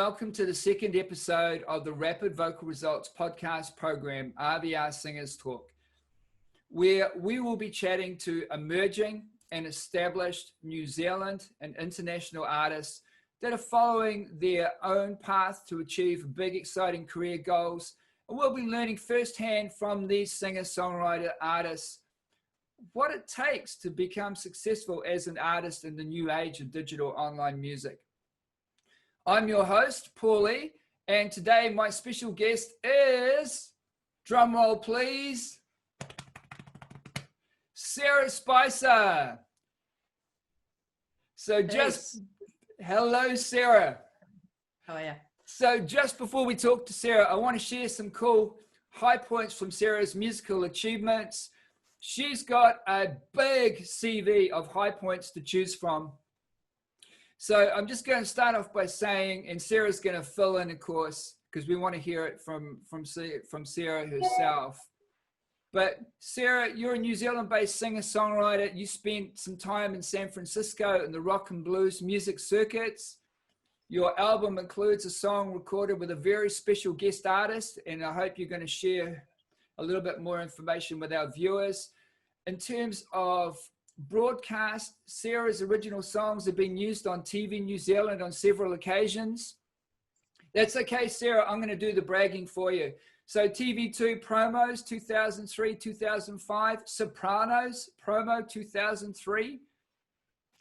welcome to the second episode of the Rapid Vocal Results podcast program, RVR Singers Talk, where we will be chatting to emerging and established New Zealand and international artists that are following their own path to achieve big, exciting career goals. And we'll be learning firsthand from these singer-songwriter artists what it takes to become successful as an artist in the new age of digital online music. I'm your host, Paule, and today my special guest is, drumroll please, Sarah Spicer. Hello, Sarah. How are you? So just before we talk to Sarah, I want to share some cool high points from Sarah's musical achievements. She's got a big CV of high points to choose from. So I'm just going to start off by saying, and Sarah's going to fill in, of course, because we want to hear it from Sarah herself. But Sarah, you're a New Zealand-based singer-songwriter. You spent some time in San Francisco in the rock and blues music circuits. Your album includes a song recorded with a very special guest artist, and I hope you're going to share a little bit more information with our viewers. In terms of broadcast, Sarah's original songs have been used on TV New Zealand on several occasions. That's okay, Sarah, I'm going to do the bragging for you. So TV2 promos 2003, 2005, Sopranos promo 2003,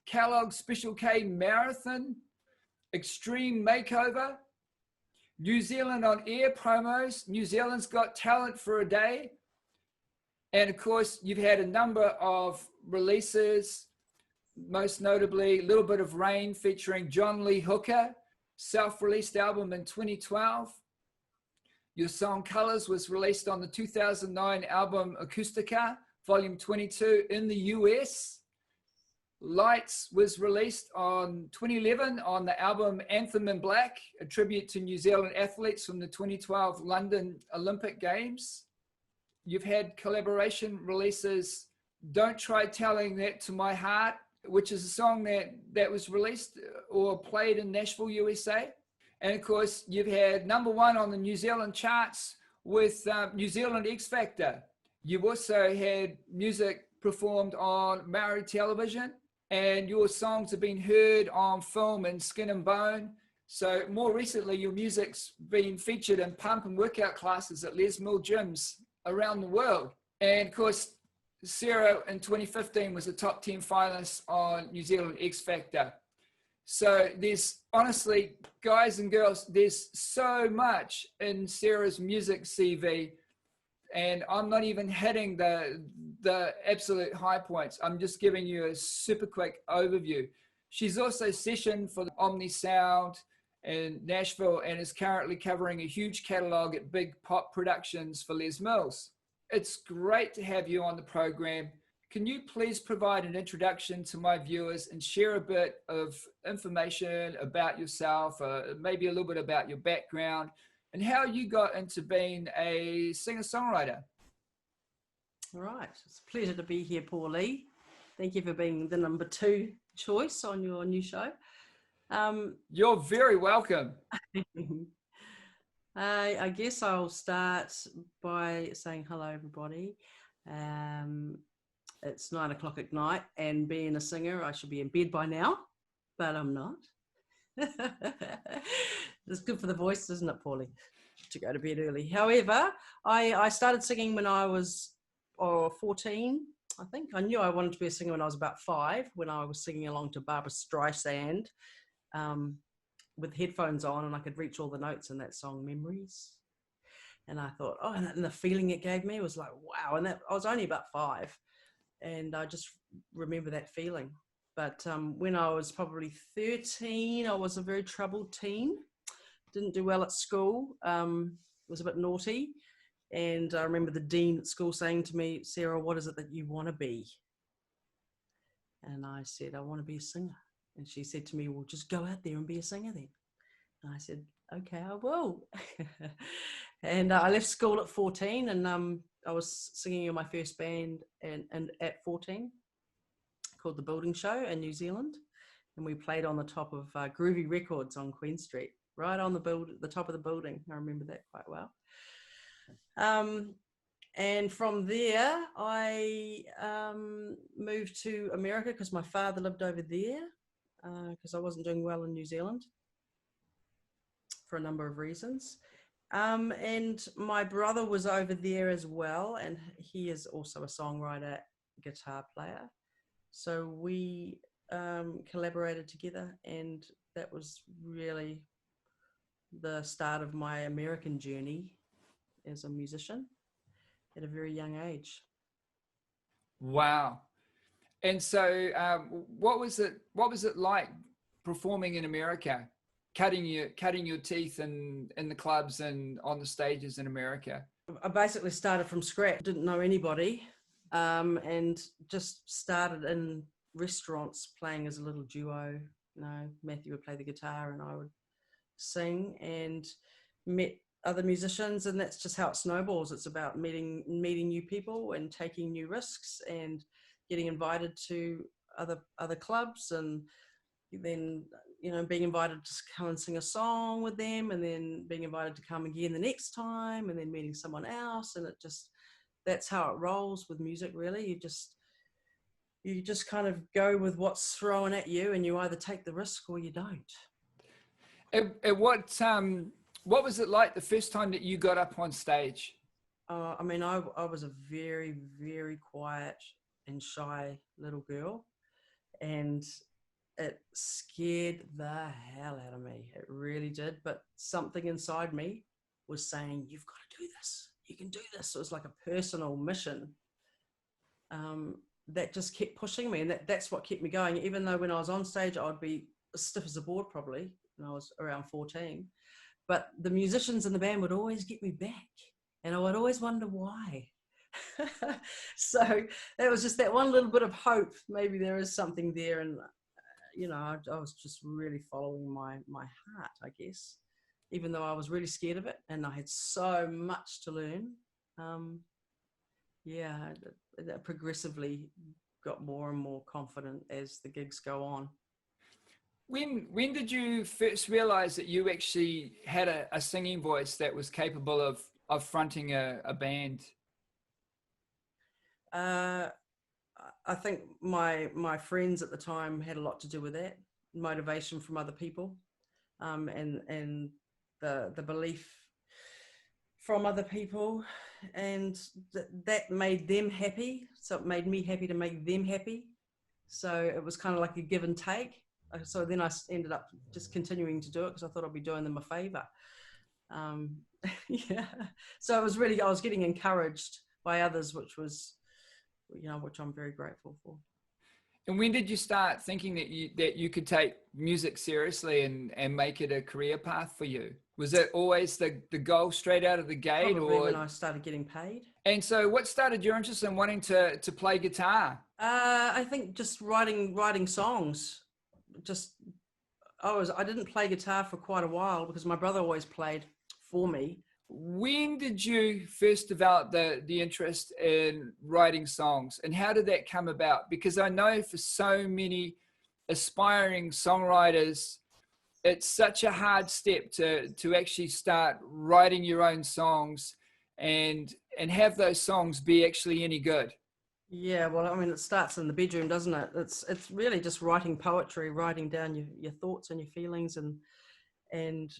Kellogg's Special K Marathon, Extreme Makeover, New Zealand on Air promos, New Zealand's Got Talent for a Day. And of course, you've had a number of releases, most notably Little Bit of Rain featuring John Lee Hooker, self-released album in 2012. Your song Colors was released on the 2009 album Acoustica, volume 22 in the US. Lights was released on 2011 on the album Anthem in Black, a tribute to New Zealand athletes from the 2012 London Olympic Games. You've had collaboration releases, Don't Try Telling That to My Heart, which is a song that was released or played in Nashville, USA. And of course, you've had #1 on the New Zealand charts with New Zealand X Factor. You've also had music performed on Maori television, and your songs have been heard on film and Skin and Bone. So more recently, your music's been featured in pump and workout classes at Les Mills gyms around the world. And of course, Sarah in 2015 was a top 10 finalist on New Zealand X Factor. So there's honestly, guys and girls, there's so much in Sarah's music CV, and I'm not even hitting the absolute high points. I'm just giving you a super quick overview. She's also sessioned for the Omni Sound in Nashville and is currently covering a huge catalog at Big Pop Productions for Les Mills. It's great to have you on the program. Can you please provide an introduction to my viewers and share a bit of information about yourself, maybe a little bit about your background and how you got into being a singer-songwriter? All right. It's a pleasure to be here, Paule. Thank you for being the #2 choice on your new show. You're very welcome. I guess I'll start by saying hello, everybody. It's 9 o'clock at night, and being a singer, I should be in bed by now, but I'm not. It's good for the voice, isn't it, Paulie, to go to bed early? However, I started singing when I was 14, I think. I knew I wanted to be a singer when I was about 5, when I was singing along to Barbra Streisand with headphones on, and I could reach all the notes in that song, Memories. And I thought, and the feeling it gave me was like, wow. And I was only about 5. And I just remember that feeling. But when I was probably 13, I was a very troubled teen. Didn't do well at school. Was a bit naughty. And I remember the dean at school saying to me, Sarah, what is it that you want to be? And I said, I want to be a singer. And she said to me, well, just go out there and be a singer then. And I said, okay, I will. And I left school at 14, and I was singing in my first band and at 14 called The Building Show in New Zealand. And we played on the top of Groovy Records on Queen Street. right on the top of the building. I remember that quite well. And from there, I moved to America because my father lived over there because I wasn't doing well in New Zealand for a number of reasons. And my brother was over there as well, and he is also a songwriter, guitar player. So we collaborated together, and that was really the start of my American journey as a musician at a very young age. Wow. And so what was it like performing in America, cutting your teeth in the clubs and on the stages in America? I basically started from scratch, didn't know anybody, and just started in restaurants playing as a little duo. Matthew would play the guitar and I would sing, and met other musicians, and that's just how it snowballs. It's about meeting new people and taking new risks and getting invited to other clubs, and then being invited to come and sing a song with them, and then being invited to come again the next time, and then meeting someone else, and that's how it rolls with music, really. You just kind of go with what's thrown at you, and you either take the risk or you don't. What was it like the first time that you got up on stage? I was a very, very quiet and shy little girl, and it scared the hell out of me. It really did. But something inside me was saying, you've got to do this. You can do this. So it was like a personal mission that just kept pushing me. And that's what kept me going. Even though when I was on stage, I would be as stiff as a board probably when I was around 14. But the musicians in the band would always get me back. And I would always wonder why. So it was just that one little bit of hope. Maybe there is something there. And, I was just really following my heart, I guess, even though I was really scared of it and I had so much to learn. That progressively got more and more confident as the gigs go on. When did you first realize that you actually had a singing voice that was capable of fronting a band? I think my friends at the time had a lot to do with that, motivation from other people, and the belief from other people, and that made them happy. So it made me happy to make them happy. So it was kind of like a give and take. So then I ended up just continuing to do it because I thought I'd be doing them a favor. So it was really, I was getting encouraged by others, which I'm very grateful for. And when did you start thinking that you could take music seriously and make it a career path for you? Was it always the goal straight out of the gate? Probably when I started getting paid. And so what started your interest in wanting to play guitar? I think just writing songs. I didn't play guitar for quite a while because my brother always played for me. When did you first develop the interest in writing songs, and how did that come about? Because I know for so many aspiring songwriters, it's such a hard step to actually start writing your own songs and have those songs be actually any good. Yeah, well, it starts in the bedroom, doesn't it? It's really just writing poetry, writing down your thoughts and your feelings, and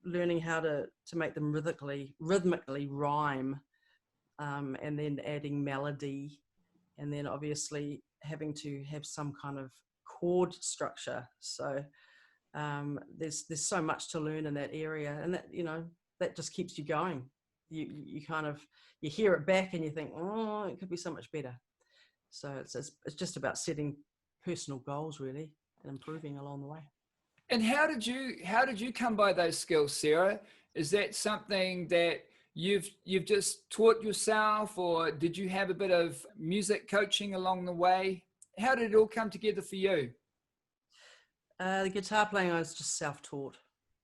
learning how to make them rhythmically rhyme, and then adding melody, and then obviously having to have some kind of chord structure. So there's so much to learn in that area, and that just keeps you going. You hear it back and you think, oh, it could be so much better. So it's just about setting personal goals really and improving along the way. And how did you come by those skills, Sarah? Is that something that you've just taught yourself, or did you have a bit of music coaching along the way? How did it all come together for you? The guitar playing, I was just self-taught,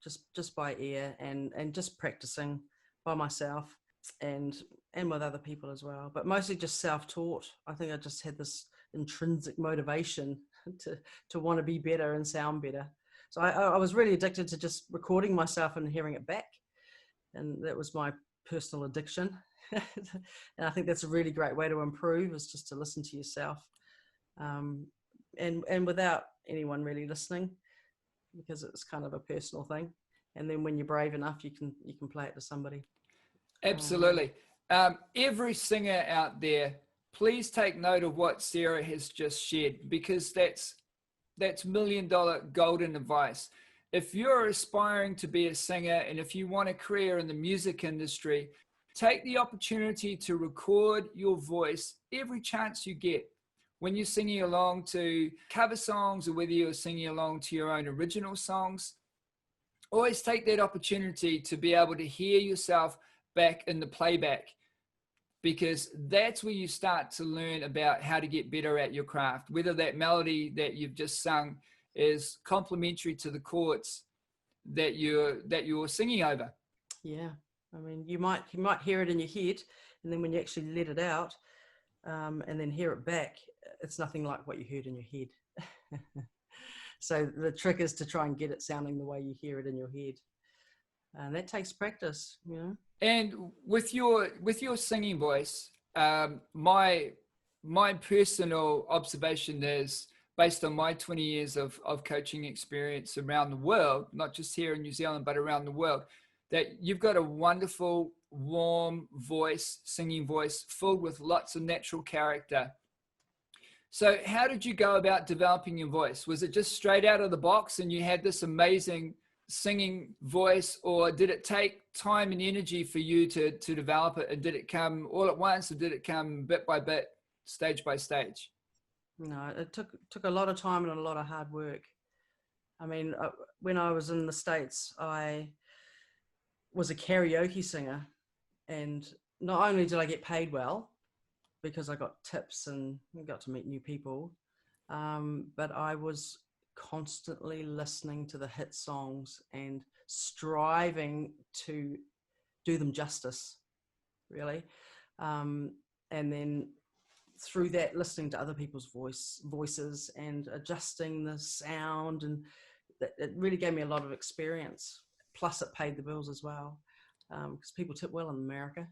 just by ear and just practicing by myself and with other people as well, but mostly just self-taught. I think I just had this intrinsic motivation to want to be better and sound better. So I was really addicted to just recording myself and hearing it back. And that was my personal addiction. And I think that's a really great way to improve, is just to listen to yourself. And without anyone really listening, because it's kind of a personal thing. And then when you're brave enough, you can play it to somebody. Absolutely. Every singer out there, please take note of what Sarah has just shared, because that's $1 million golden advice. If you're aspiring to be a singer and if you want a career in the music industry, take the opportunity to record your voice every chance you get. When you're singing along to cover songs or whether you're singing along to your own original songs, always take that opportunity to be able to hear yourself back in the playback, because that's where you start to learn about how to get better at your craft, whether that melody that you've just sung is complementary to the chords that you're singing over. Yeah. I mean, you might hear it in your head, and then when you actually let it out, and then hear it back, it's nothing like what you heard in your head. So the trick is to try and get it sounding the way you hear it in your head, and that takes practice, you know. And with your singing voice, my personal observation is, based on my 20 years of coaching experience around the world, not just here in New Zealand, but around the world, that you've got a wonderful, warm voice, singing voice, filled with lots of natural character. So how did you go about developing your voice? Was it just straight out of the box and you had this amazing singing voice, or did it take time and energy for you to develop it? And did it come all at once, or did it come bit by bit, stage by stage? No, it took a lot of time and a lot of hard work. I mean, when I was in the States, I was a karaoke singer, and not only did I get paid well because I got tips and got to meet new people, but I was constantly listening to the hit songs and striving to do them justice, really. And then through that, listening to other people's voices and adjusting the sound, and it really gave me a lot of experience. Plus, it paid the bills as well, because people tip well in America.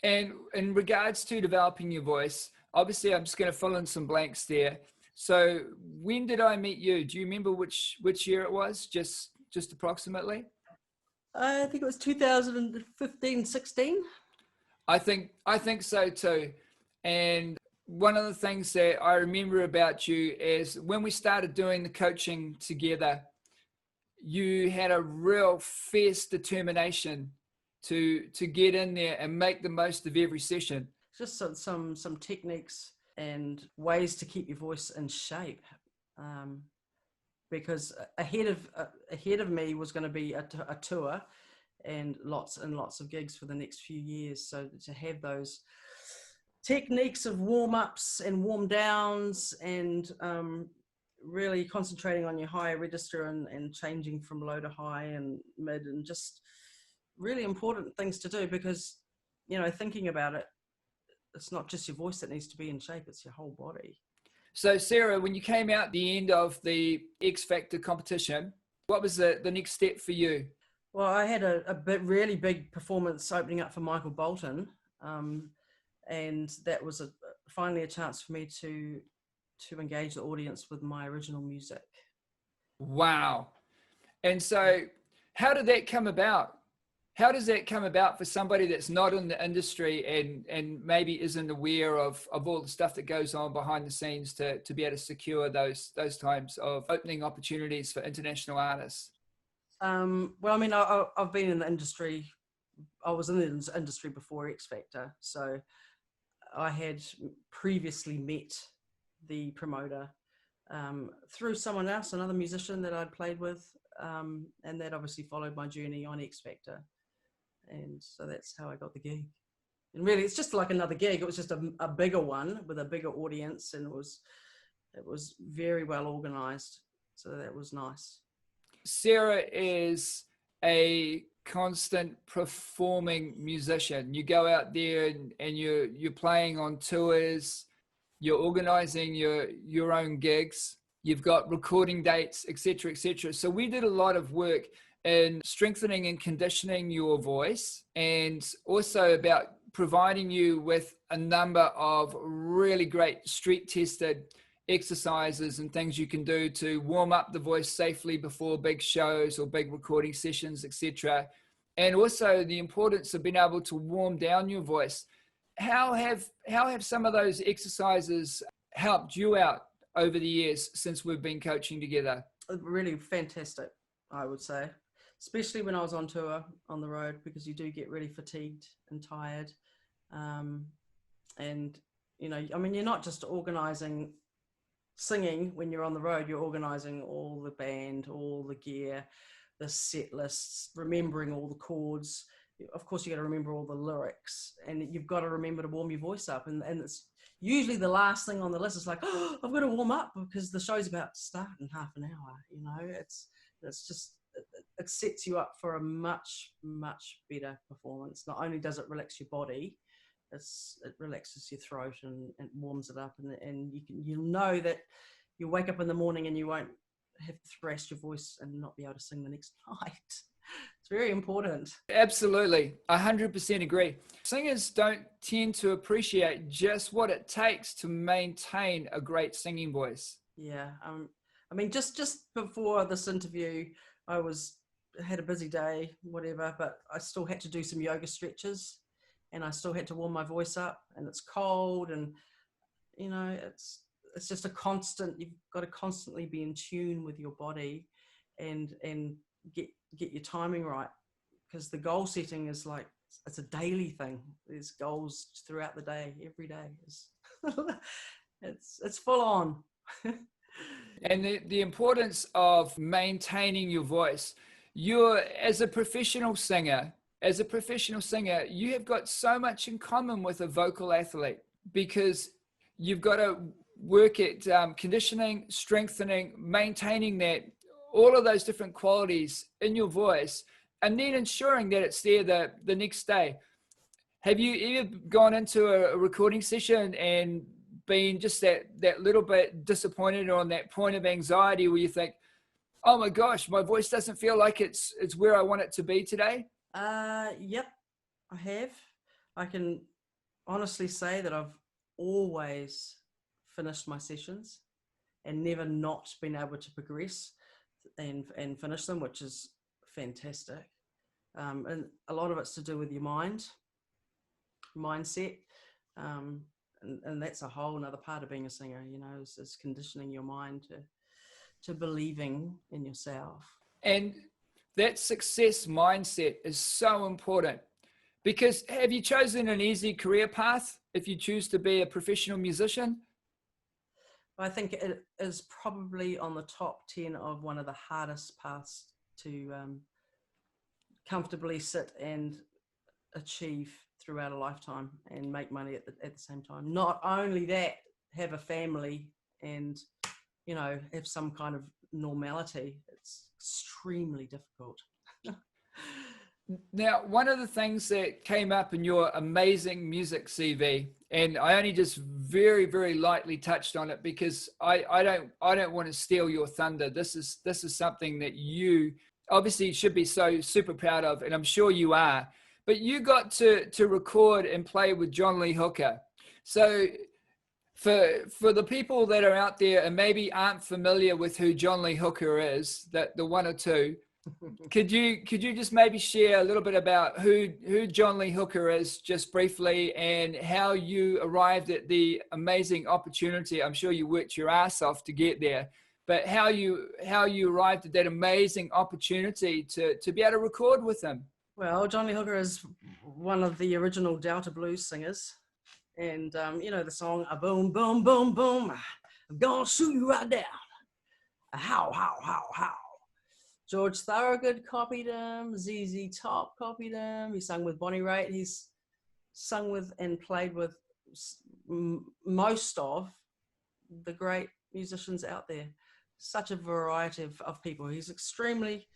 And in regards to developing your voice, obviously, I'm just going to fill in some blanks there. So, when did I meet you? Do you remember which year it was? Just approximately? I think it was 2015, 16. I think so too. And one of the things that I remember about you is when we started doing the coaching together, you had a real fierce determination to get in there and make the most of every session. Just some techniques and ways to keep your voice in shape, because ahead of me was going to be a tour and lots of gigs for the next few years. So to have those techniques of warm-ups and warm downs, and really concentrating on your higher register and changing from low to high and mid, and just really important things to do, because, you know, thinking about it, it's not just your voice that needs to be in shape, it's your whole body. So Sarah, when you came out the end of the X Factor competition, what was the next step for you? Well, I had a really big performance opening up for Michael Bolton, and that was finally a chance for me to engage the audience with my original music. Wow. And so how did that come about? How does that come about for somebody that's not in the industry and maybe isn't aware of all the stuff that goes on behind the scenes to be able to secure those times of opening opportunities for international artists? Well, I mean, I've been in the industry. I was in the industry before X Factor, so I had previously met the promoter through someone else, another musician that I'd played with, and that obviously followed my journey on X Factor. And so that's how I got the gig. And really, it's just like another gig. It was just a bigger one with a bigger audience, and it was very well organized. So that was nice. Sarah is a constant performing musician. You go out there and you're playing on tours, you're organizing your own gigs. you've got recording dates, etc., etc. So we did a lot of work in strengthening and conditioning your voice, and also about providing you with a number of really great street tested exercises and things you can do to warm up the voice safely before big shows or big recording sessions, etc. And also the importance of being able to warm down your voice. How have some of those exercises helped you out over the years since we've been coaching together? Really fantastic, I would say, especially when I was on tour on the road, because you do get really fatigued and tired. And, you know, I mean, you're not just organizing singing when you're on the road, you're organizing all the band, all the gear, the set lists, remembering all the chords. Of course, you got to remember all the lyrics, and you've got to remember to warm your voice up. And it's usually the last thing on the list is like, oh, I've got to warm up because the show's about to start in half an hour. You know, it's just, it sets you up for a much, much better performance. Not only does it relax your body, it relaxes your throat and warms it up, and you'll know that you wake up in the morning and you won't have thrashed your voice and not be able to sing the next night. It's very important. Absolutely. 100% agree. Singers don't tend to appreciate just what it takes to maintain a great singing voice. Yeah. I mean, just before this interview, I had a busy day, whatever, but I still had to do some yoga stretches, and I still had to warm my voice up, and it's cold, and, you know, it's just a constant, you've got to constantly be in tune with your body and get your timing right, because the goal setting is like, it's a daily thing. There's goals throughout the day, every day. It's full on. And the importance of maintaining your voice. As a professional singer, you have got so much in common with a vocal athlete, because you've got to work at conditioning, strengthening, maintaining all of those different qualities in your voice, and then ensuring that it's there the next day. Have you ever gone into a recording session and been just that little bit disappointed, or on that point of anxiety where you think, oh my gosh, my voice doesn't feel like it's where I want it to be today? Yep, I have. I can honestly say that I've always finished my sessions and never not been able to progress and finish them, which is fantastic. And a lot of it's to do with your mindset. And that's a whole another part of being a singer, you know, is conditioning your mind to believing in yourself. And that success mindset is so important, because have you chosen an easy career path if you choose to be a professional musician? I think it is probably on the top 10 of one of the hardest paths to comfortably sit and achieve throughout a lifetime and make money at the same time. Not only that, have a family and, you know, have some kind of normality. It's extremely difficult. Now, one of the things that came up in your amazing music CV, and I only just very, very lightly touched on it because I don't want to steal your thunder. This is something that you obviously should be so super proud of, and I'm sure you are. But you got to record and play with John Lee Hooker. So for the people that are out there and maybe aren't familiar with who John Lee Hooker is, that the one or two, could you just maybe share a little bit about who John Lee Hooker is, just briefly, and how you arrived at the amazing opportunity? I'm sure you worked your ass off to get there, but how you arrived at that amazing opportunity to be able to record with him. Well, John Lee Hooker is one of the original Delta blues singers, and you know the song "A Boom Boom Boom Boom," I'm gonna shoot you right down. How. George Thorogood copied him. ZZ Top copied him. He sung with Bonnie Raitt. He's sung with and played with most of the great musicians out there. Such a variety of people. He's extremely,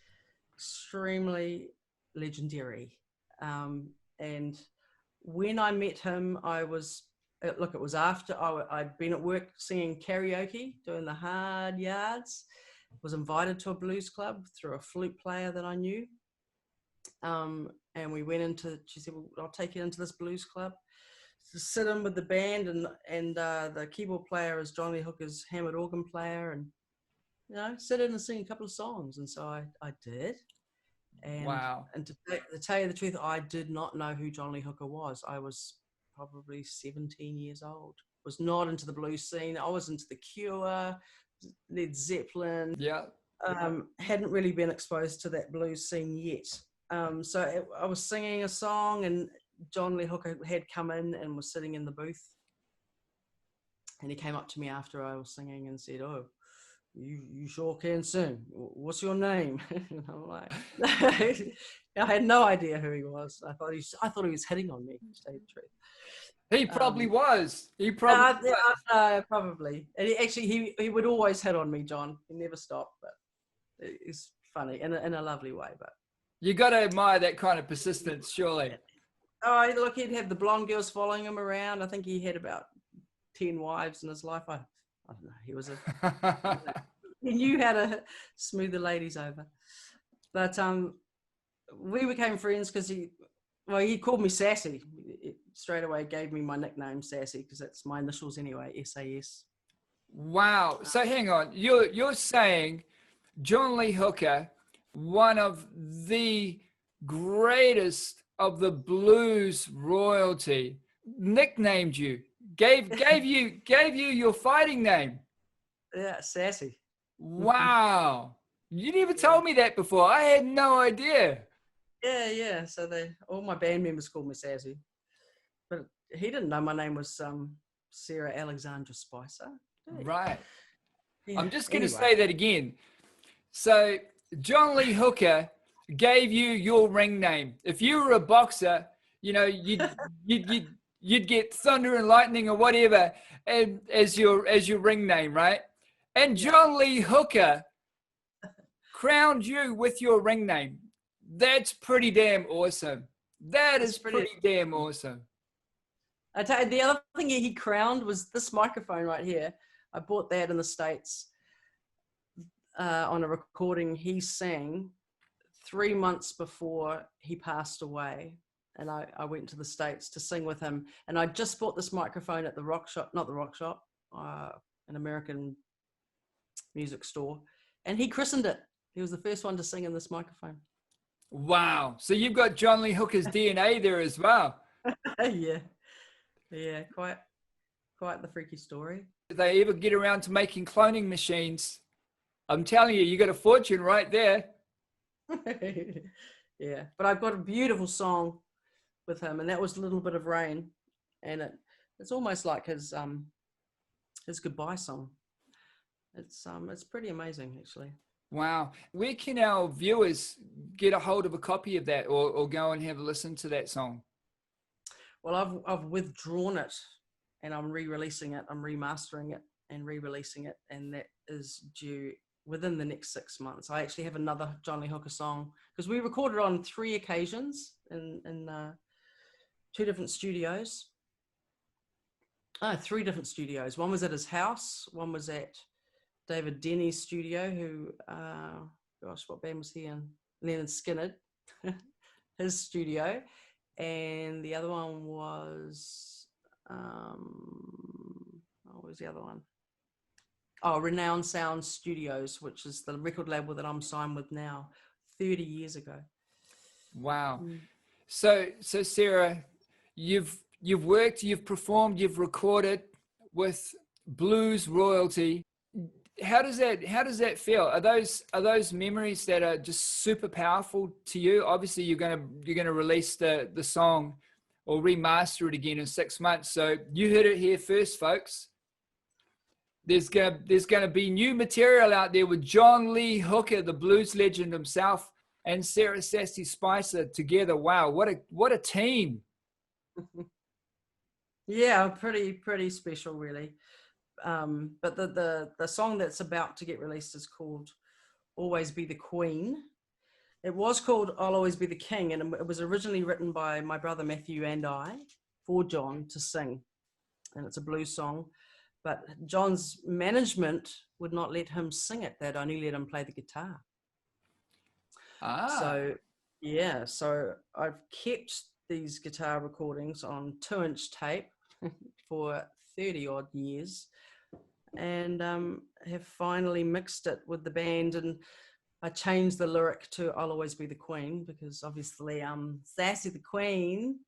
extremely legendary. And when I met him, I was look, it was after I'd been at work singing karaoke, doing the hard yards. Was invited to a blues club through a flute player that I knew. And we went into, she said, well, I'll take you into this blues club to sit in with the band, and the keyboard player is John Lee Hooker's hammered organ player, and, you know, sit in and sing a couple of songs. And so I did. And, Wow. And to tell you the truth, I did not know who John Lee Hooker was. I was probably 17 years old. Was not into the blues scene. I was into The Cure, Led Zeppelin. Yeah. Hadn't really been exposed to that blues scene yet. So I was singing a song, and John Lee Hooker had come in and was sitting in the booth. And he came up to me after I was singing and said, "Oh, you sure can sing. What's your name?" And I'm like, I had no idea who he was. I thought he was hitting on me, to tell you the truth. He probably was. He probably was. Probably. And he would always hit on me, John. He never stopped, but it's funny in a lovely way. But You got to admire that kind of persistence, surely. oh, look, he'd have the blonde girls following him around. I think he had about 10 wives in his life. I don't know. He was he knew how to smooth the ladies over. But we became friends because he called me Sassy. It straight away gave me my nickname Sassy because that's my initials anyway, SAS. Wow. So hang on. You're saying John Lee Hooker, one of the greatest of the blues royalty, nicknamed you, gave you your fighting name. Yeah, Sassy. Wow. You never told me that before. I had no idea. Yeah. So all my band members called me Sassy, but he didn't know my name was Sarah Alexandra Spicer. Right. Yeah. I'm just going to say that again. So John Lee Hooker gave you your ring name. If you were a boxer, you know, you'd get Thunder and Lightning or whatever as your ring name, right? And John Lee Hooker crowned you with your ring name. That's pretty damn awesome. That is pretty damn awesome. I tell you, the other thing he crowned was this microphone right here. I bought that in the States on a recording he sang 3 months before he passed away. And I went to the States to sing with him. And I just bought this microphone at the Rock Shop, not the Rock Shop, an American music store. And he christened it. He was the first one to sing in this microphone. Wow. So you've got John Lee Hooker's DNA there as well. Yeah, quite the freaky story. If they ever get around to making cloning machines, I'm telling you, you got a fortune right there. Yeah, but I've got a beautiful song with him, and that was A Little Bit of Rain, and it's almost like his goodbye song. It's pretty amazing, actually. Wow. Where can our viewers get a hold of a copy of that or go and have a listen to that song? Well, I've withdrawn it, and I'm re-releasing it. I'm remastering it and re-releasing it, and that is due within the next 6 months. I actually have another John Lee Hooker song because we recorded on 3 occasions in 2 different studios. 3 different studios. One was at his house. One was at David Denny's studio, who, what band was he in? Leonard Skinner, his studio. And the other one was, what was the other one? Oh, Renowned Sound Studios, which is the record label that I'm signed with now, 30 years ago. Wow. So Sarah, you've worked, you've performed, you've recorded with blues royalty. How does that feel? Are those memories that are just super powerful to you? Obviously, you're gonna release the song or remaster it again in 6 months. So you heard it here first, folks. There's gonna be new material out there with John Lee Hooker, the blues legend himself, and Sarah Sassy Spicer together. Wow, what a team! Yeah, pretty special, really. But the song that's about to get released is called Always Be the Queen. It was called I'll Always Be the King, and it was originally written by my brother Matthew and I for John to sing and it's a blues song. But John's management would not let him sing it. They'd only let him play the guitar. So, yeah, so I've kept these guitar recordings on 2-inch tape for 30 odd years, and have finally mixed it with the band. And I changed the lyric to "I'll always be the Queen," because obviously Sassy the Queen.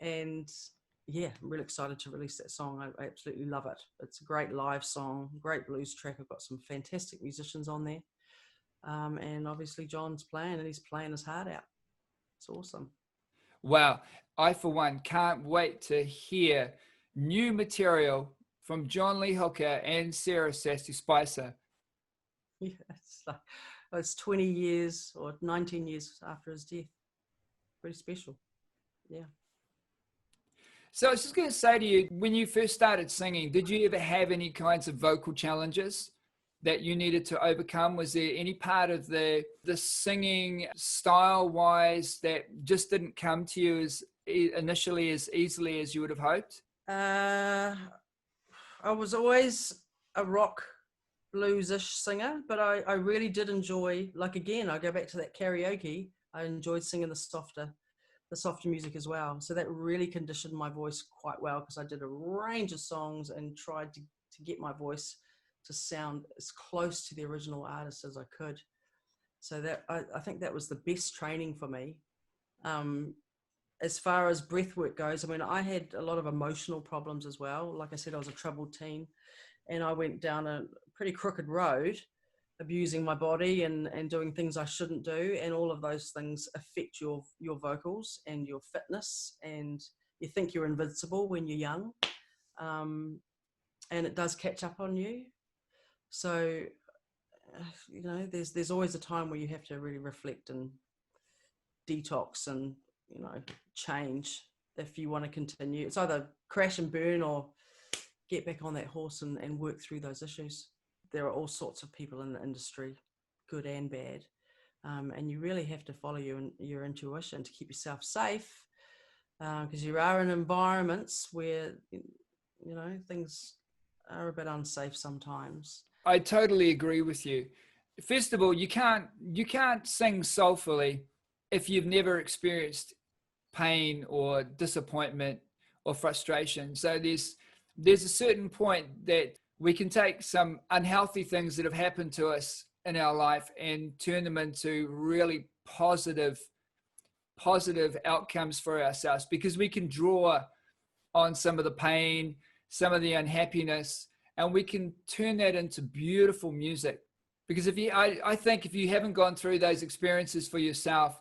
And yeah, I'm really excited to release that song. I absolutely love it. It's a great live song, great blues track. I've got some fantastic musicians on there. And obviously John's playing, and he's playing his heart out. It's awesome. Wow. I, for one, can't wait to hear new material from John Lee Hooker and Sarah Sassy Spicer. Yeah, it's 20 years or 19 years after his death. Pretty special. Yeah. So I was just going to say to you, when you first started singing, did you ever have any kinds of vocal challenges that you needed to overcome? Was there any part of the singing style-wise that just didn't come to you as initially as easily as you would have hoped? I was always a rock blues-ish singer, but I really did enjoy, like, again, I go back to that karaoke. I enjoyed singing the softer music as well. So that really conditioned my voice quite well, because I did a range of songs and tried to get my voice to sound as close to the original artist as I could. So that I think that was the best training for me. As far as breath work goes, I mean, I had a lot of emotional problems as well. Like I said, I was a troubled teen, and I went down a pretty crooked road, abusing my body and doing things I shouldn't do. And all of those things affect your vocals and your fitness. And you think you're invincible when you're young. And it does catch up on you. So, you know, there's always a time where you have to really reflect and detox and, you know, change if you want to continue. It's either crash and burn or get back on that horse and work through those issues. There are all sorts of people in the industry, good and bad. And you really have to follow your intuition to keep yourself safe, because you are in environments where, you know, things are a bit unsafe sometimes. I totally agree with you. First of all, you can't sing soulfully if you've never experienced pain or disappointment or frustration. So there's a certain point that we can take some unhealthy things that have happened to us in our life and turn them into really positive outcomes for ourselves, because we can draw on some of the pain, some of the unhappiness, and we can turn that into beautiful music. Because I think if you haven't gone through those experiences for yourself,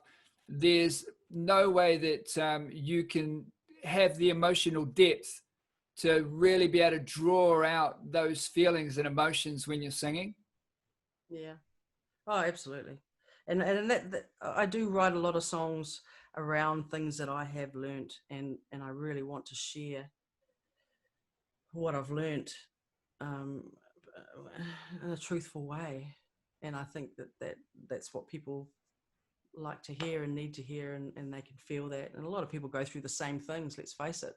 there's no way that you can have the emotional depth to really be able to draw out those feelings and emotions when you're singing. Yeah. Oh, absolutely. And that I do write a lot of songs around things that I have learnt, and I really want to share what I've learnt in a truthful way. And I think that's what people like to hear and need to hear, and they can feel that. And a lot of people go through the same things, let's face it.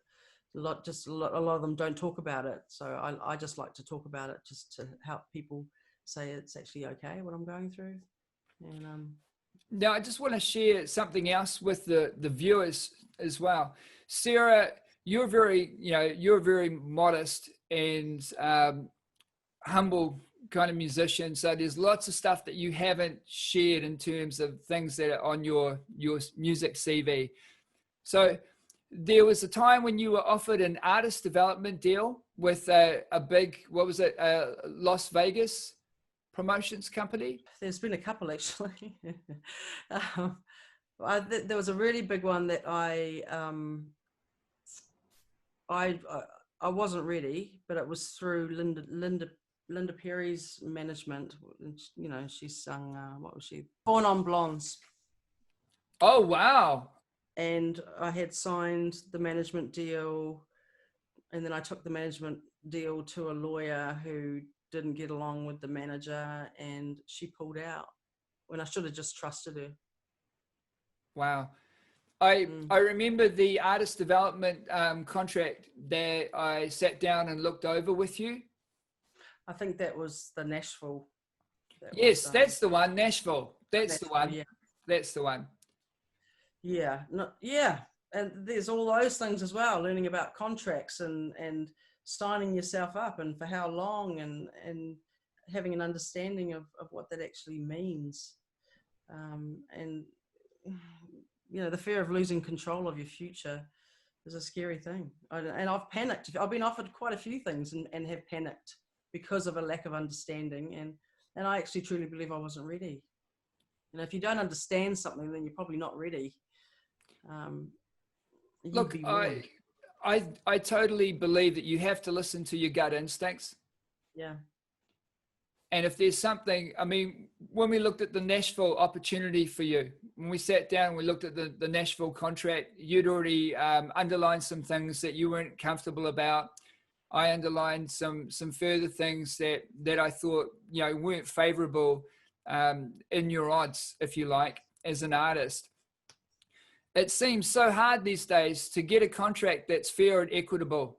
A lot of them don't talk about it. So I just like to talk about it, just to help people say it's actually okay what I'm going through. And now I just want to share something else with the viewers as well. Sarah, you're very modest and humble kind of musician. So there's lots of stuff that you haven't shared in terms of things that are on your music CV. So there was a time when you were offered an artist development deal with a big, Las Vegas promotions company? There's been a couple, actually. There was a really big one that I wasn't ready, but it was through Linda Perry's management. You know, she sung, what was she? Born on Blondes. Oh, wow. And I had signed the management deal, and then I took the management deal to a lawyer who didn't get along with the manager, and she pulled out when I should have just trusted her. Wow. I remember the artist development contract that I sat down and looked over with you. I think that was the Nashville. Yes, that's the one, Nashville. That's the one. Yeah. That's the one. Yeah, yeah, and there's all those things as well. Learning about contracts and signing yourself up, and for how long, and having an understanding of what that actually means, and the fear of losing control of your future is a scary thing. And I've panicked. I've been offered quite a few things and have panicked because of a lack of understanding, and I actually truly believe I wasn't ready. If you don't understand something, then you're probably not ready. Look, I totally believe that you have to listen to your gut instincts. Yeah. And if there's something, I mean, when we looked at the Nashville opportunity for you, when we sat down, we looked at the Nashville contract, you'd already underlined some things that you weren't comfortable about. I underlined some further things that I thought, weren't favorable in your odds, if you like, as an artist. It seems so hard these days to get a contract that's fair and equitable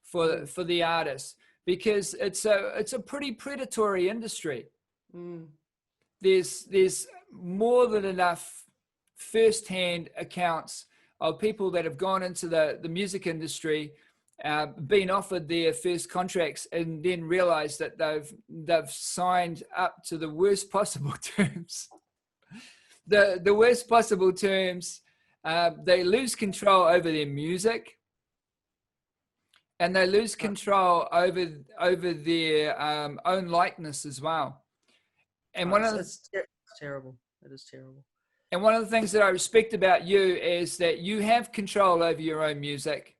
for the artist, because it's a pretty predatory industry. There's more than enough first-hand accounts of people that have gone into the music industry, been offered their first contracts, and then realized that they've signed up to the worst possible terms. The worst possible terms. They lose control over their music, and they lose control over their own likeness as well. And it's terrible. It is terrible. And one of the things that I respect about you is that you have control over your own music.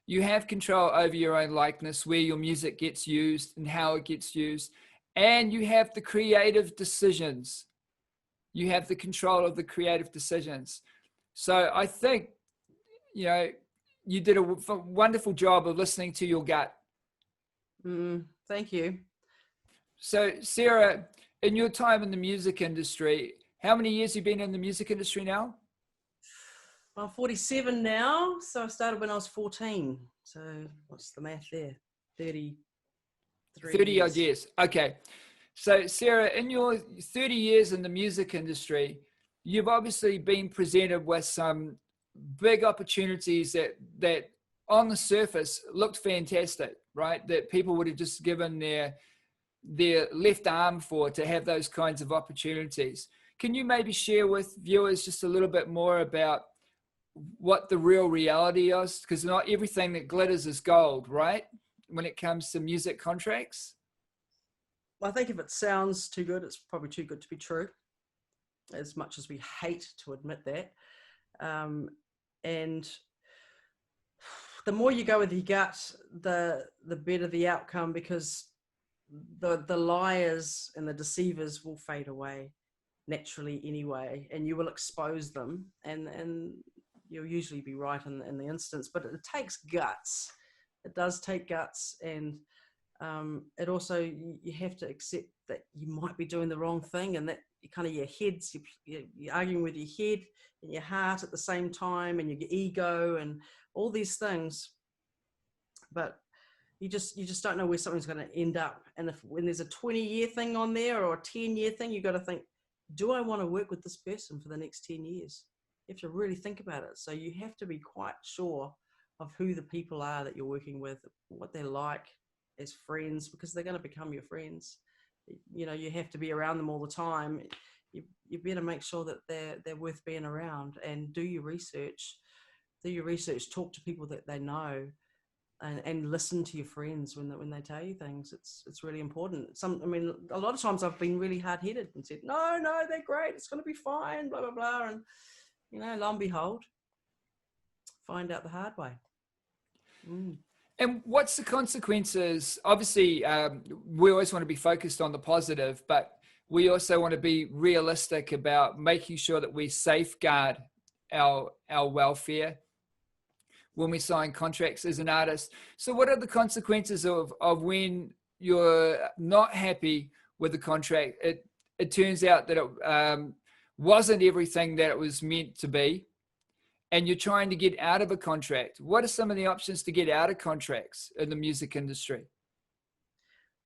You have control over your own likeness, where your music gets used and how it gets used, and you have the creative decisions. You have the control of the creative decisions. So I think, you did a wonderful job of listening to your gut. Thank you. So Sarah, in your time in the music industry, how many years have you been in the music industry now? I'm 47 now, so I started when I was 14. So what's the math there? 30 odd years. Okay. So Sarah, in your 30 years in the music industry, you've obviously been presented with some big opportunities that on the surface looked fantastic, right? That people would have just given their left arm for, to have those kinds of opportunities. Can you maybe share with viewers just a little bit more about what the real reality is? Because not everything that glitters is gold, right? When it comes to music contracts. I think if it sounds too good, it's probably too good to be true, as much as we hate to admit that. And the more you go with your gut, the better the outcome, because the liars and the deceivers will fade away naturally anyway, and you will expose them, and you'll usually be right in the instance. But it takes guts. It does take guts, and it also, you have to accept that you might be doing the wrong thing, and that your head's, you're arguing with your head and your heart at the same time, and your ego and all these things. But you just don't know where something's going to end up. And when there's a 20-year thing on there, or a 10-year thing, you've got to think, do I want to work with this person for the next 10 years? You have to really think about it. So you have to be quite sure of who the people are that you're working with, what they're like as friends, because they're going to become your friends. You have to be around them all the time. You better make sure that they're worth being around, and do your research. Talk to people that they know, and listen to your friends when they tell you things. It's really important. A lot of times I've been really hard-headed and said, no, they're great, it's going to be fine, blah, blah, blah. And, lo and behold, find out the hard way. And what's the consequences? Obviously, we always want to be focused on the positive, but we also want to be realistic about making sure that we safeguard our welfare when we sign contracts as an artist. So what are the consequences of when you're not happy with the contract? It turns out that it wasn't everything that it was meant to be. and you're trying to get out of a contract, what are some of the options to get out of contracts in the music industry?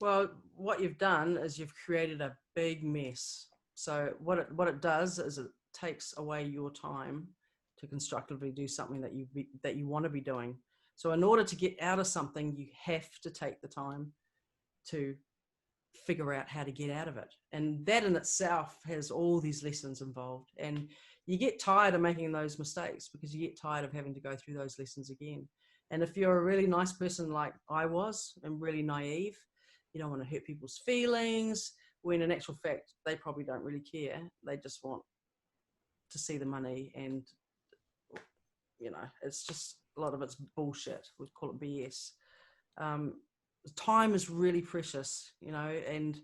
Well, what you've done is you've created a big mess. So what it does is it takes away your time to constructively do something that you want to be doing. So in order to get out of something, you have to take the time to figure out how to get out of it. And that in itself has all these lessons involved. And you get tired of making those mistakes because you get tired of having to go through those lessons again. And if you're a really nice person like I was and really naive, you don't want to hurt people's feelings, when in actual fact, they probably don't really care. They just want to see the money. And, you know, it's just a lot of it's bullshit. We'd call it BS. Time is really precious, you know, and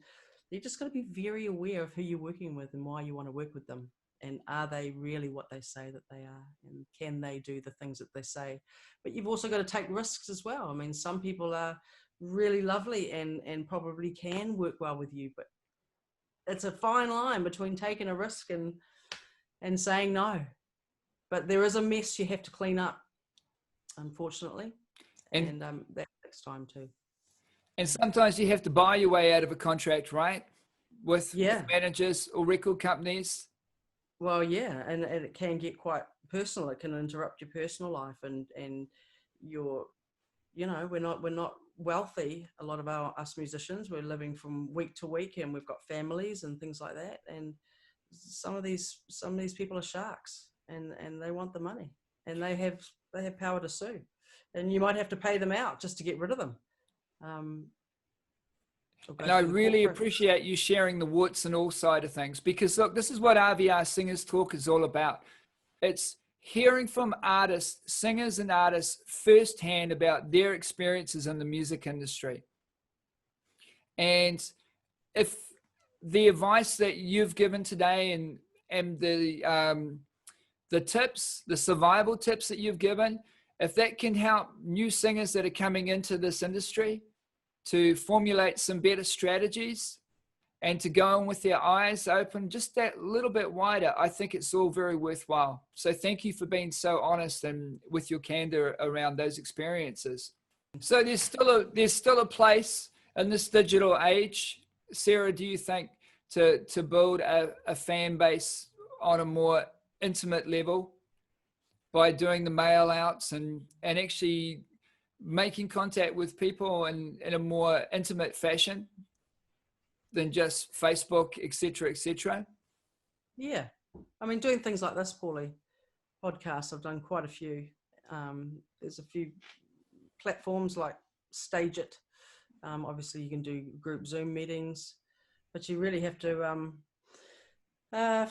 you just got to be very aware of who you're working with and why you want to work with them. And are they really what they say that they are? And can they do the things that they say? But you've also got to take risks as well. I mean, some people are really lovely and probably can work well with you, but it's a fine line between taking a risk and saying no. But there is a mess you have to clean up, unfortunately. And that takes time too. And sometimes you have to buy your way out of a contract, right? With managers or record companies. Well, yeah, and it can get quite personal. It can interrupt your personal life, and you're, you know, we're not wealthy. A lot of us musicians, we're living from week to week, and we've got families and things like that. And some of these people are sharks, and they want the money, and they have power to sue, and you might have to pay them out just to get rid of them. And I really appreciate you sharing the warts and all side of things, because look, this is what RVR Singers Talk is all about. It's hearing from artists, singers and artists firsthand about their experiences in the music industry. And if the advice that you've given today and the tips, the survival tips that you've given, if that can help new singers that are coming into this industry to formulate some better strategies and to go in with their eyes open just that little bit wider, I think it's all very worthwhile. So thank you for being so honest and with your candor around those experiences. So there's still a place in this digital age, Sarah, do you think, to build a fan base on a more intimate level by doing the mail outs and actually making contact with people in a more intimate fashion than just Facebook, etc., etc.? Yeah. I mean, doing things like this, Paule, podcasts, I've done quite a few. There's a few platforms like Stage It. Obviously, you can do group Zoom meetings, but you really have to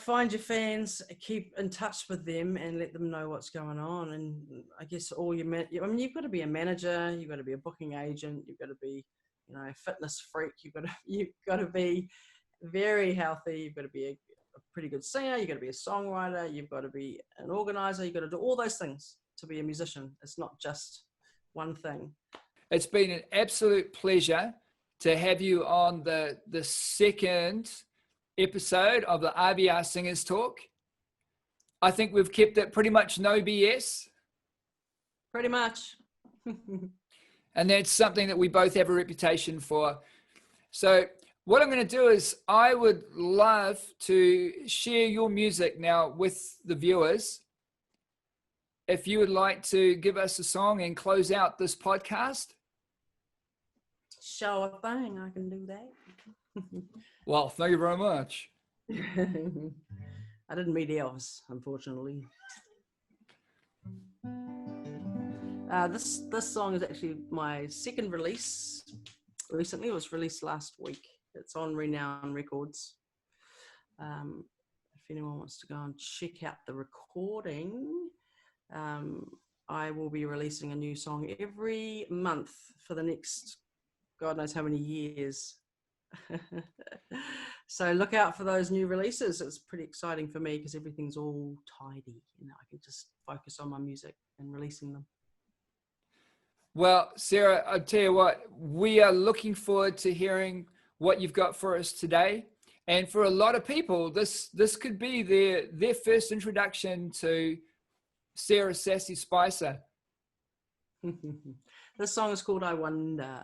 find your fans, keep in touch with them, and let them know what's going on. And I guess you've got to be a manager, you've got to be a booking agent, you've got to be, you know, a fitness freak, you've got to be very healthy, you've got to be a pretty good singer, you've got to be a songwriter, you've got to be an organizer, you've got to do all those things to be a musician. It's not just one thing. It's been an absolute pleasure to have you on the second episode of the RVR Singers Talk. I think we've kept it pretty much no BS. Pretty much. And that's something that we both have a reputation for. So what I'm going to do is I would love to share your music now with the viewers. If you would like to give us a song and close out this podcast. Sure thing, I can do that. Well, thank you very much. I didn't meet Elvis, unfortunately. This song is actually my second release. Recently, it was released last week. It's on Renown Records. If anyone wants to go and check out the recording, I will be releasing a new song every month for the next God knows how many years. So look out for those new releases. It's pretty exciting for me because everything's all tidy. You know, I can just focus on my music and releasing them. Well, Sarah, I'll tell you what, we are looking forward to hearing what you've got for us today. And for a lot of people, this could be their first introduction to Sarah Sassy Spicer. This song is called I Wonder.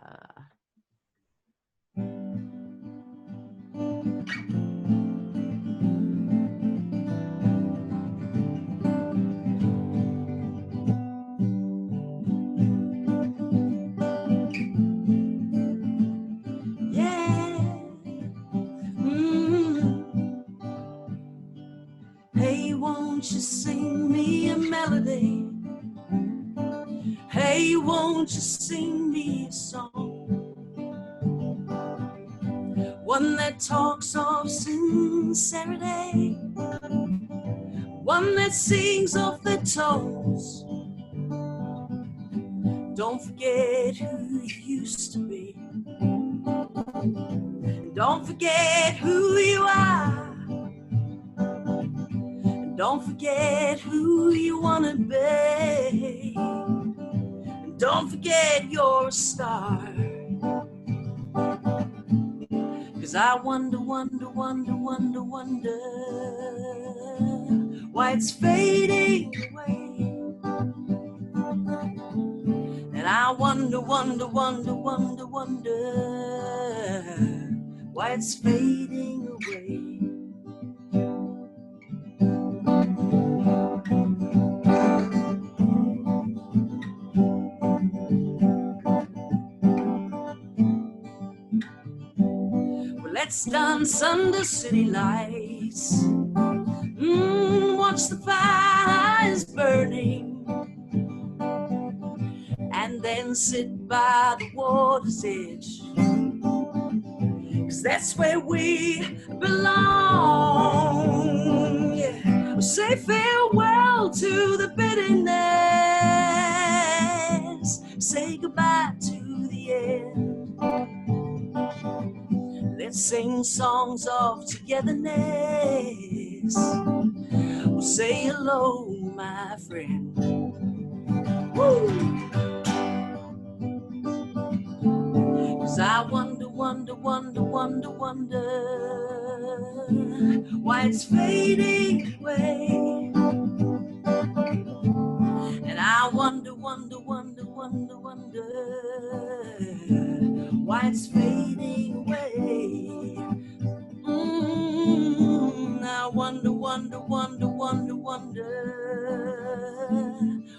Hey, won't you sing me a melody? Hey, won't you sing me a song? One that talks of sincerity, one that sings of the tones. Don't forget who you used to be. Don't forget who you are. Don't forget who you wanna be. Don't forget you're a star. 'Cause I wonder, wonder, wonder, wonder, wonder why it's fading away. And I wonder, wonder, wonder, wonder, wonder why it's fading away. Let's dance under city lights, watch the fires burning, and then sit by the water's edge, 'cause that's where we belong. Yeah. We'll say farewell to the bitterness, say goodbye to the end. Let's sing songs of togetherness. We'll say hello, my friend. Woo! 'Cause I wonder, wonder, wonder, wonder, wonder why it's fading away. And I wonder, wonder, wonder, wonder, wonder why it's fading away. I wonder, wonder, wonder, wonder, wonder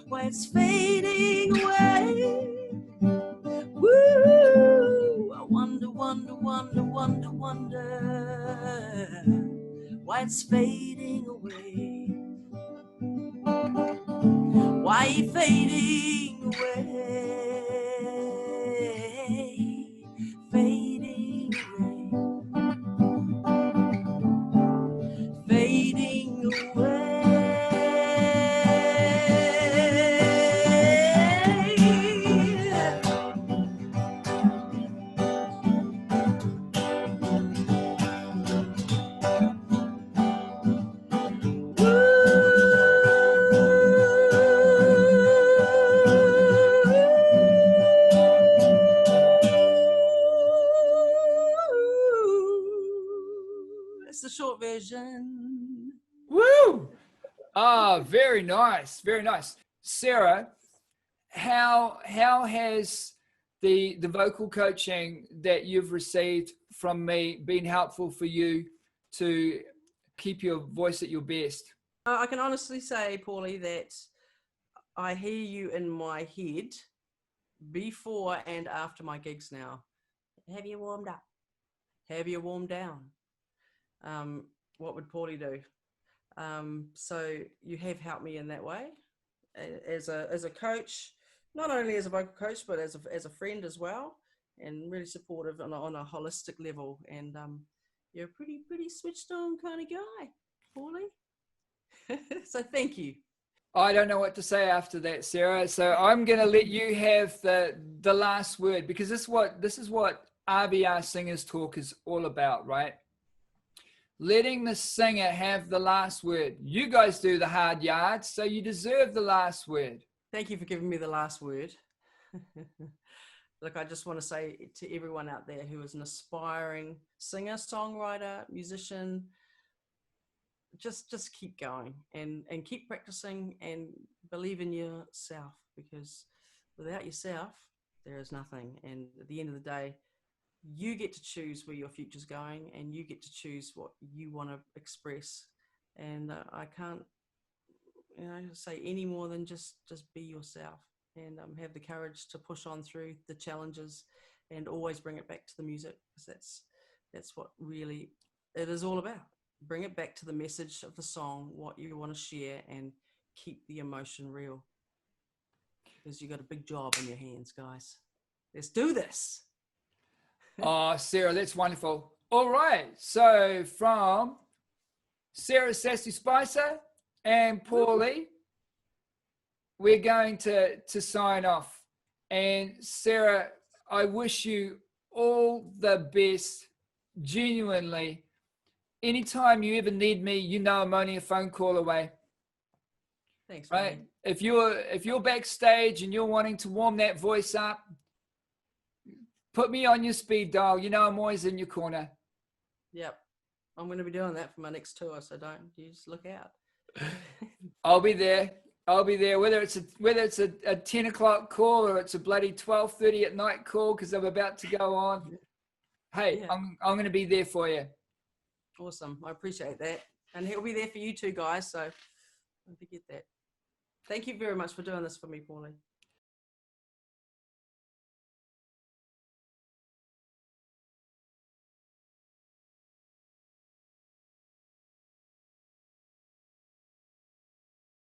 why it's fading away. Woo! I wonder, wonder, wonder, wonder, wonder why it's fading away. Why you fading away? Fading away. Fading away. The short version. Woo! Ah, very nice, very nice. Sarah, how has the vocal coaching that you've received from me been helpful for you to keep your voice at your best? I can honestly say, Paulie, that I hear you in my head before and after my gigs now. Have you warmed up? Have you warmed down? What would Paulie do? So you have helped me in that way as a coach, not only as a vocal coach, but as a friend as well, and really supportive on a holistic level. And you're a pretty switched on kind of guy, Paulie. So thank you. I don't know what to say after that, Sarah. So I'm going to let you have the last word, because this is what RVR Singers Talk is all about, right? Letting the singer have the last word. You guys do the hard yards, so you deserve the last word. Thank you for giving me the last word. Look, I just want to say to everyone out there who is an aspiring singer, songwriter, musician, just keep going and keep practicing and believe in yourself, because without yourself, there is nothing. And at the end of the day, you get to choose where your future's going, and you get to choose what you want to express. And I can't, say any more than just be yourself, and have the courage to push on through the challenges, and always bring it back to the music, because that's what really it is all about. Bring it back to the message of the song, what you want to share, and keep the emotion real, because you got a big job in your hands, guys. Let's do this. Oh, Sarah, that's wonderful. All right. So from Sarah Sassy Spicer and Paulie, we're going to sign off. And Sarah, I wish you all the best, genuinely. Anytime you ever need me, you know I'm only a phone call away. Thanks, right? man. If you're backstage and you're wanting to warm that voice up, put me on your speed dial. You know I'm always in your corner. Yep. I'm going to be doing that for my next tour, so you just look out. I'll be there. Whether it's a 10 o'clock call or it's a bloody 12:30 at night call because I'm about to go on. Hey, yeah. I'm going to be there for you. Awesome. I appreciate that. And he'll be there for you too, guys. So don't forget that. Thank you very much for doing this for me, Paulie.